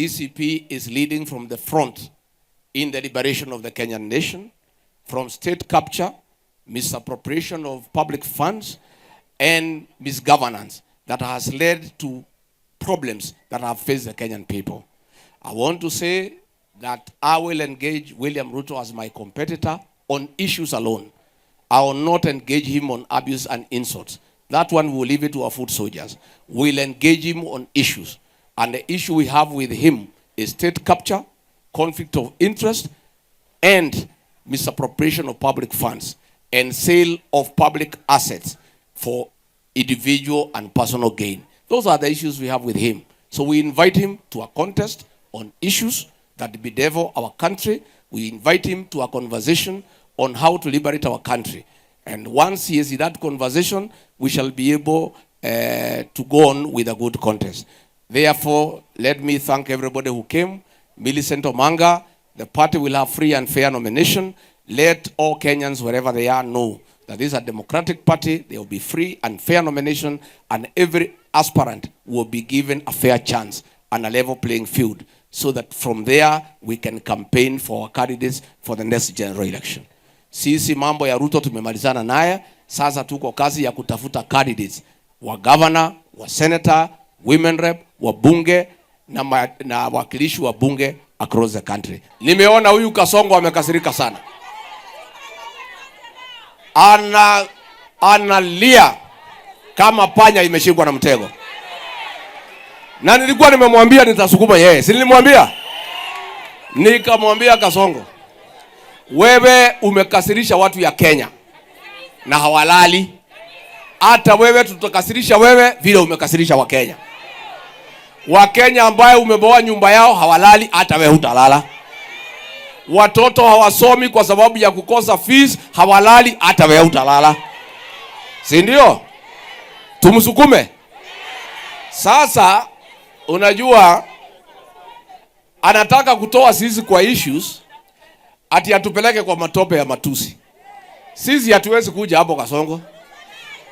DCP is leading from the front in the liberation of the Kenyan nation, from state capture, misappropriation of public funds, and misgovernance that has led to problems that have faced the Kenyan people. I want to say that I will engage William Ruto as my competitor on issues alone. I will not engage him on abuse and insults. That one we will leave it to our foot soldiers. We'll engage him on issues. And the issue we have with him is state capture, conflict of interest, and misappropriation of public funds, and sale of public assets for individual and personal gain. Those are the issues we have with him. So we invite him to a contest on issues that bedevil our country. We invite him to a conversation on how to liberate our country. And once he is in that conversation, we shall be able to go on with a good contest. Therefore, let me thank everybody who came. Millicent Omanga, the party will have free and fair nomination. Let all Kenyans, wherever they are, know that this is a democratic party. There will be free and fair nomination, and every aspirant will be given a fair chance and a level playing field, so that from there we can campaign for our candidates for the next general election. Sisi mambo ya Ruto tumemalizana naye, sasa tuko kazi ya kutafuta candidates wa governor, wa senator, women rep, wa bunge na wakilishi wa bunge across the country. Nimeona huyu Kasongo amekasirika sana. Analia kama panya imeshikwa na mtego. Na nilikuwa nimemwambia nitasukuma yeye. Si nilimwambia? Nikamwambia Kasongo, wewe umekasirisha watu ya Kenya na hawalali. Hata wewe tutakasirisha wewe vile umekasirisha wa Kenya. Wa Kenya ambaye umeboa nyumba yao hawalali, hata wewe hutalala. Watoto hawasomi kwa sababu ya kukosa fees, hawalali, hata wewe hutalala. Si ndio? Tumsukume. Sasa unajua anataka kutoa sisi kwa issues ati atupeleke kwa matope ya matusi. Sisi hatuwezi kuja hapo Kasongo.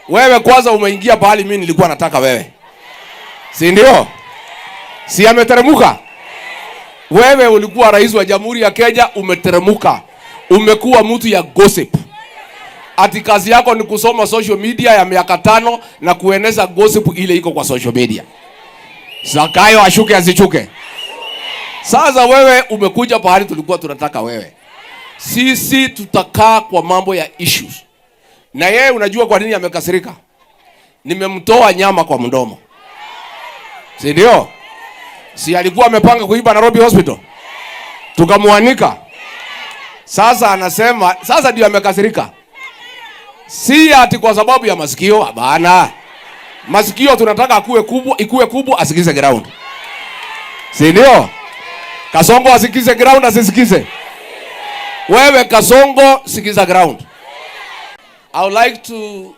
Wewe kwanza umeingia pahali mimi nilikuwa nataka wewe. Si ndio? Si ameteremuka? Wewe ulikuwa rais wa Jamhuri ya Kenya, umeteremuka. Umekuwa mtu ya gossip. Ati kazi yako ni kusoma social media ya miaka 5 na kueneza gossip ile iko kwa social media. Zakayo ashuke azichuke. Sasa wewe umekuja pahali tulikuwa tunataka wewe. Sisi tutakaa kwa mambo ya issues. Na yeye unajua kwa nini amekasirika? Nimemtoa nyama kwa mdomo. Si ndio? Si alikuwa amepanga kuiba Nairobi Hospital? Tukamuanika. Sasa anasema, sasa ndio amekasirika. Si ati kwa sababu ya masikio, hapana. Masikio tunataka ikuwe kubwa asikize ground. Si ndio? Kasongo asikize ground, asisikize. Wewe Kasongo sikiza ground. I would like to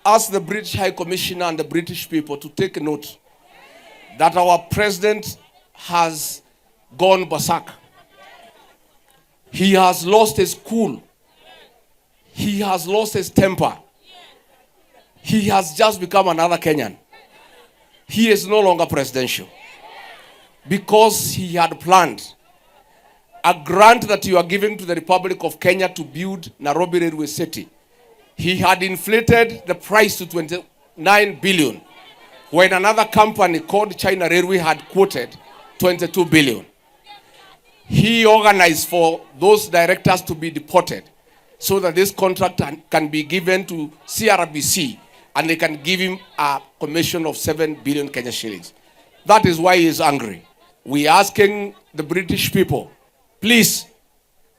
ask the British High Commissioner and the British people to take note that our president has gone berserk. He has lost his cool. He has lost his temper. He has just become another Kenyan. He is no longer presidential. Because he had planned a grant that you are giving to the Republic of Kenya to build Nairobi Railway City. He had inflated the price to 29 billion, when another company called China Railway had quoted 22 billion. He organized for those directors to be deported so that this contract can be given to CRBC and they can give him a commission of 7 billion Kenya shillings. That is why he is angry. We are asking the British people, please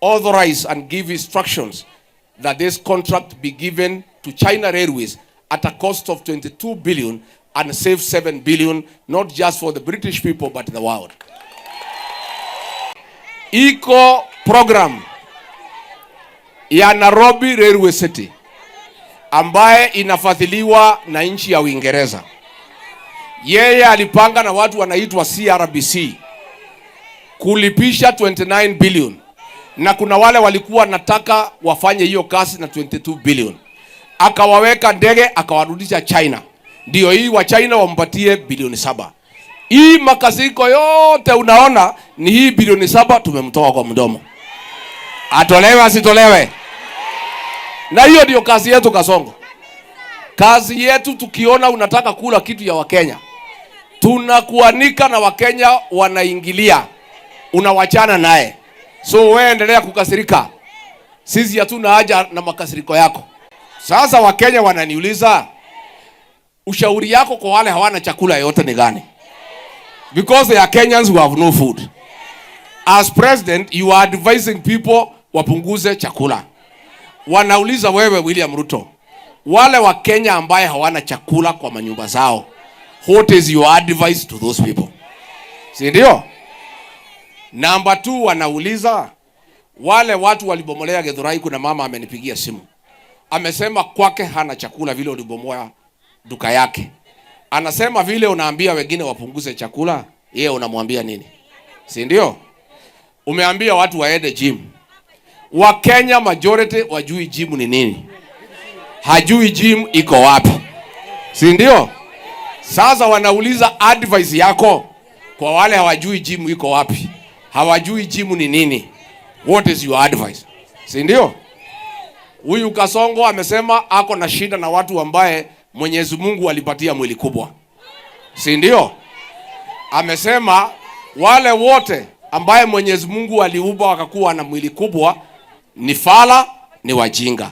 authorize and give instructions that this contract be given to China Railways at a cost of 22 billion and save 7 billion, not just for the British people, but the world. Iko program ya Nairobi Railway City ambaye inafadhiliwa na nchi ya Uingereza. Yeye alipanga na watu wanaitwa CRBC kulipisha 29 billion. Na kuna wale walikuwa nataka wafanye hiyo kazi na 22 billion. Akawaweka ndege akawarudisha China. Ndio hii wa China wampatie bilioni 7. Hii makasiriko yote unaona ni hii bilioni 7 tumemtoa kwa mdomo. Atolewe asitolewe? Na hiyo ndio kazi yetu Kasongo. Kazi yetu tukiona unataka kula kitu ya Wakenya, tunakuanika na Wakenya wanaingilia, unawachana naye. So wewe endelea kukasirika. Sisi hatuna haja na makasiriko yako. Sasa Wakenya wananiuliza, ushauri yako kwa wale hawana chakula yote ni gani? Because they are Kenyans who have no food. As president, you are advising people wapunguze chakula. Wanauliza wewe William Ruto, wale wa Kenya ambaye hawana chakula kwa manyumba zao, what is your advice to those people? Si ndio? Number 2, wanauliza wale watu walibomolea Githurai. Kuna mama amenipigia simu, amesema kwake hana chakula vile ulibomoa duka yake. Anasema vile unaambia wengine wapunguze chakula, yeye unamwambia nini? Si ndio? Umeambia watu waende gym. Wakenya majority wajui gym ni nini. Hajui gym iko wapi. Si ndio? Sasa wanauliza advice yako kwa wale hawajui gym iko wapi. Hawajui gym ni nini. What is your advice? Si ndio? Huyu Kasongo amesema ako na shida na watu ambaye Mwenyezi Mungu alipatia mwili kubwa. Si ndio? Amesema wale wote ambaye Mwenyezi Mungu aliumba wakakuwa na mwili kubwa ni fala, ni wajinga.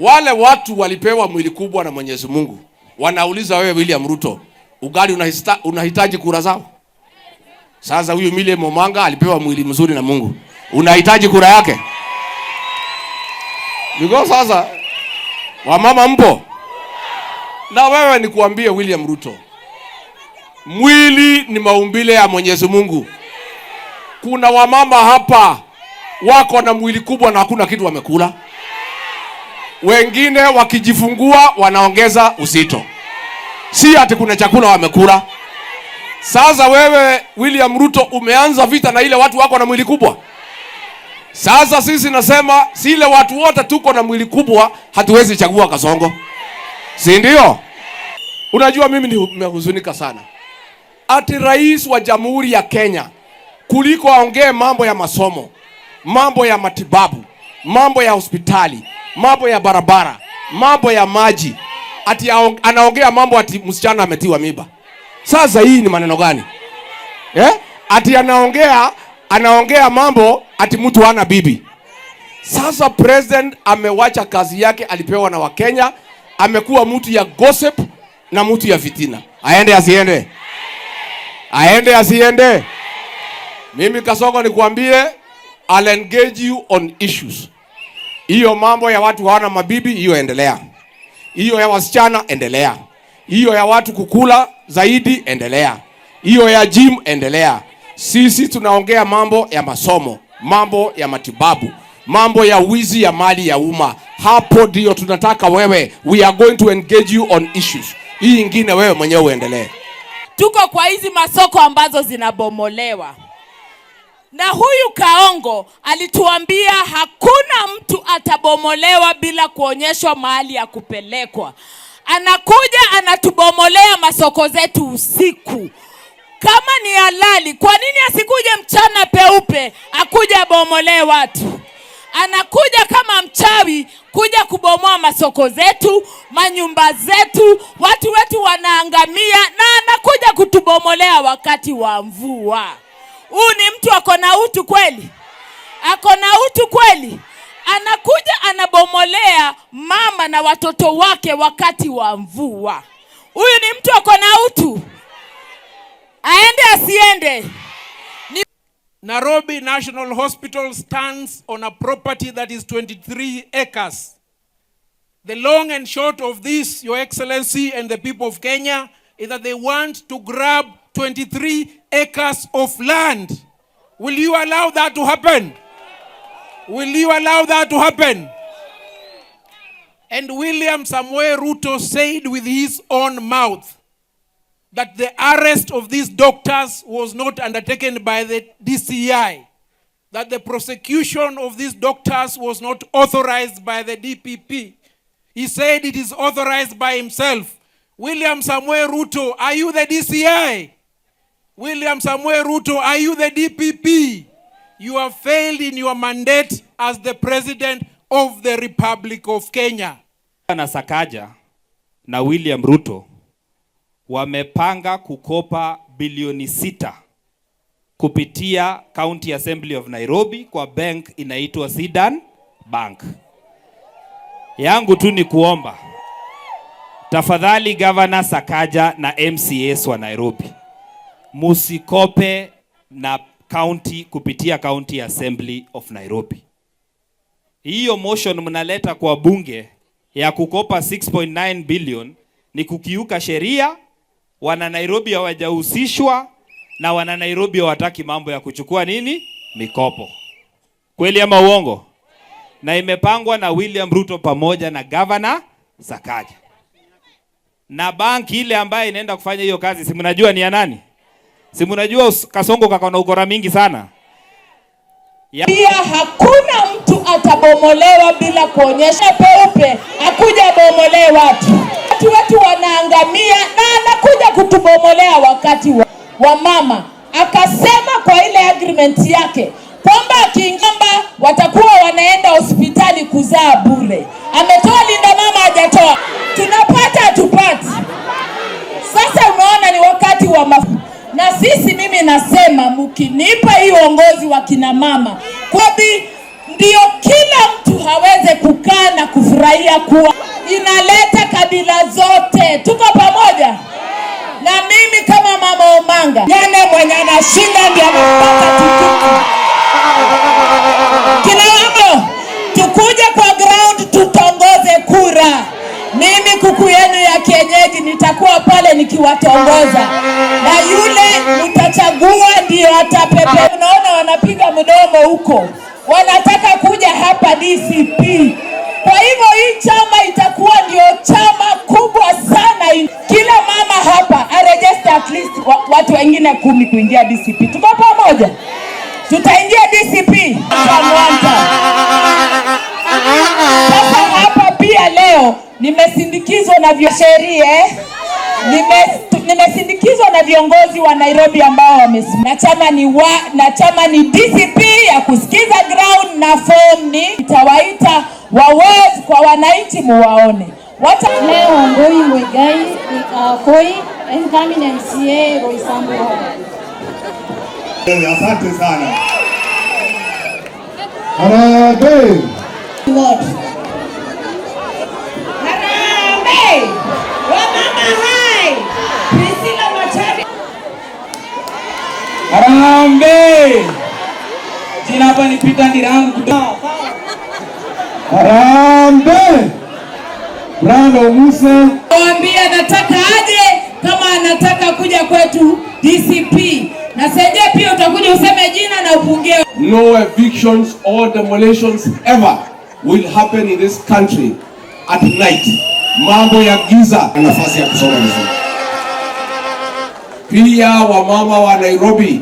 Wale watu walipewa mwili kubwa na Mwenyezi Mungu, wanauliza wewe William Ruto, ugali unahitaji kura zao? Sasa huyu Mile Momanga alipewa mwili mzuri na Mungu, unahitaji kura yake? Because sasa wamama mpo? Na wewe nikuambie William Ruto, mwili ni maumbile ya Mwenyezi Mungu. Kuna wamama hapa wako na mwili kubwa na hakuna kitu wamekula. Wengine wakijifungua wanaongeza uzito, si ati kuna chakula wamekula. Sasa wewe William Ruto umeanza vita na ile watu wako na mwili kubwa. Sasa sisi nasema sile watu wote tuko na mwili kubwa hatuwezi chagua Kasongo. Si ndio? Unajua mimi nimehuzunika sana. Ati rais wa Jamhuri ya Kenya kuliko aongee mambo ya masomo, mambo ya matibabu, mambo ya hospitali, mambo ya barabara, mambo ya maji, ati anaongea mambo ati msichana ametiwa mimba. Sasa hii ni maneno gani? Ati anaongea mambo ati mtu hana bibi. Sasa president amewacha kazi yake alipewa na Wakenya, amekuwa mtu ya gossip na mtu ya fitina. Aende asiende? Aende asiende? Mimi Kasongo nikuambie, I'll engage you on issues. Hiyo mambo ya watu hawana mabibi, hiyo endelea. Hiyo ya wasichana endelea. Hiyo ya watu kukula zaidi endelea. Hiyo ya gym endelea. Sisi tunaongea mambo ya masomo, mambo ya matibabu, mambo ya wizi ya mali ya umma. Hapo ndio tunataka wewe. We are going to engage you on issues. Hii ingine wewe mwenyewe uendelee. Tuko kwa hizi masoko ambazo zinabomolewa. Na huyu Kaongo alituambia hakuna mtu atabomolewa bila kuonyeshwa mahali ya kupelekwa. Anakuja anatubomolea masoko zetu usiku. Kama ni halali, kwa nini asikuje mchana peupe akuja bomolee watu? Anakuja kama mchawi kuja kubomoa masoko zetu, manyumba zetu, watu wetu wanaangamia, na anakuja kutubomolea wakati wa mvua. Huyu ni mtu ako na utu kweli? Ako na utu kweli? Anakuja anabomolea mama na watoto wake wakati wa mvua. Huyu ni mtu ako na utu? Aende asiende? Nairobi National Hospital stands on a property that is 23 acres. The long and short of this, Your Excellency and the people of Kenya, is that they want to grab 23 acres of land. Will you allow that to happen? Will you allow that to happen? And William Samoei Ruto said with his own mouth that the arrest of these doctors was not undertaken by the DCI, that the prosecution of these doctors was not authorized by the DPP. He said it is authorized by himself. William Samoei Ruto, are you the DCI? William Samuel Ruto, are you the DPP? You have failed in your mandate as the President of the Republic of Kenya. Na Sakaja na William Ruto wamepanga kukopa bilioni 6 kupitia County Assembly of Nairobi kwa bank inaitwa Sidan Bank. Yangu tu ni kuomba, tafadhali Governor Sakaja na MCAs wa Nairobi, musikope na county kupitia County Assembly of Nairobi. Hiyo motion mnaleta kwa bunge ya kukopa 6.9 billion ni kukiuka sheria. Wana Nairobi hawajahusishwa na wana Nairobi hawataki mambo ya kuchukua nini mikopo. Kweli ama uongo? Na imepangwa na William Ruto pamoja na Governor Sakaja. Na banki ile ambaye inaenda kufanya hiyo kazi, si mnajua ni ya nani? Si mnajua Kasongo kakona ukora mingi sana? Pia hakuna mtu atabomolewa bila kuonyesha peupe, akuja bomolee watu. Watu wetu wanaangamia na anakuja kutubomolea wakati wa mama. Akasema kwa ile agreement yake kwamba akiingamba watakuwa wanaenda hospitali kuzaa bure. Ametoa linda mama, hajatoa. Tunapata tupati. Sasa unaona ni wakati wa na sisi, mimi nasema mkinipa hii uongozi wa kina mama, kwabi ndio kila mtu haweze kukaa na kufurahia kuwa inaleta kabila zote. Tuko pamoja? Na mimi kama Mama Omanga, yale mwenye anashinda ndio anapata tikiti. Kina mama, tukuje kwa ground tutongoze kura. Mimi kuku yenu ya kienyeji nitakuwa pale nikiwatongoza. Na yule mtachagua ndio atapepe. Unaona wanapiga mdomo huko. Wanataka kuja hapa DCP. Kwa hivyo hii chama itakuwa ndio chama kubwa sana. Kila mama hapa aregister at least watu wengine 10 kuingia DCP. Tuko pamoja? Tutaingia DCP. Sasa hapa pia leo nimesindikizwa na sheria, nimesindikizwa na viongozi wa Nairobi ambao wamesimama. Na chama ni DCP ya kusikiza ground, na form ni itawaita wawazi kwa wananchi muwaone. Leo Ngoi Mwegai Koi incoming MCA Roysambu. Asante sana. Harambee. Harambee. Wamama hai. Priscilla Machari. Harambee. Jina hapa ni Peter Ndirangu kutoka. Harambee. Bravo Musa. Mwambie nataka aje kama anataka kuja kwetu DCP. Na seje pia utakuja useme jina na upungie. No evictions or demolitions ever will happen in this country at night. Mambo ya giza. Nafasi ya kusoma vizuri. Pia wamama wa Nairobi,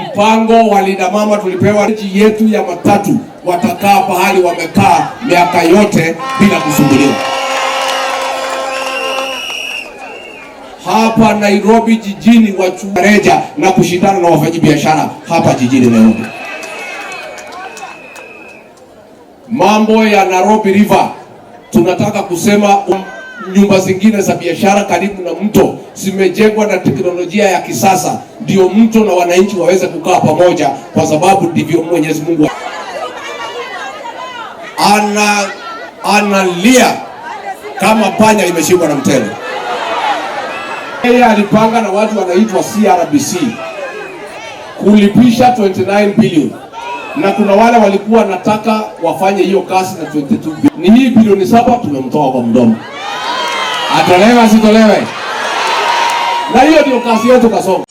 mpango wa linda mama tulipewa nchi yetu ya matatu, watakaa pahali wamekaa miaka yote bila kusumbuliwa. Hapa Nairobi jijini wachureja na kushindana na wafanyabiashara hapa jijini Nairobi. Mambo ya Nairobi River, tunataka kusema nyumba zingine za biashara karibu na mto zimejengwa na teknolojia ya kisasa, ndio mto na wananchi waweze kukaa pamoja, kwa sababu ndivyo Mwenyezi Mungu analia kama panya imeshikwa na mtego. Yeye alipanga na watu wanaitwa CRBC kulipisha 29 billion, na kuna wale walikuwa nataka wafanye hiyo kazi na 22 billion. Ni hii bilioni 7 tumemtoa kwa mdomo. Atolewe asitolewe? Na hiyo ndio kazi yetu Kasongo.